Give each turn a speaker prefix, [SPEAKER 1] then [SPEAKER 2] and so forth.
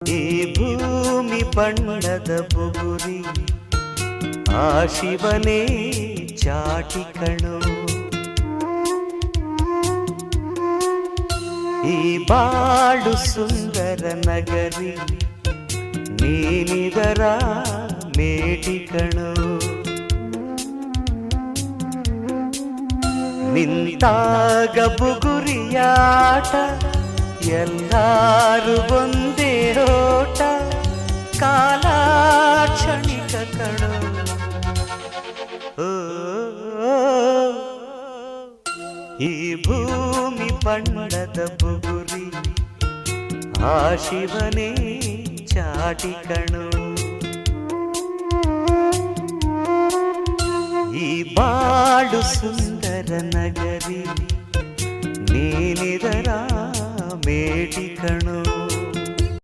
[SPEAKER 1] ಈ ಭೂಮಿ ಬಣ್ಣದ ಬುಗುರಿ ಆ ಶಿವನೇ ಚಾಟಿ ಕಣೋ. ಈ ಬಾಳು ಸುಂದರ ನಗರಿ ನೀನಿದರ ಮೇಟಿ ಕಣೋ. ನಿಂತಾಗ ಬುಗುರಿಯಾಟ ಎಲ್ಲಾರು ಒಂದೇ ಓಟ ಕಾಲ ಕ್ಷಣಿಕ ಕಣೋ. ಈ ಭೂಮಿ ಬಣ್ಣದ ಬುಗುರಿ ಆ ಶಿವನೇ ಚಾಟಿ ಕಣೋ. ಈ ಬಾಳು ಸುಂದರ ನಗರಿ ನೀನಿದರ ಮೇಟಿ ಕಣೋ.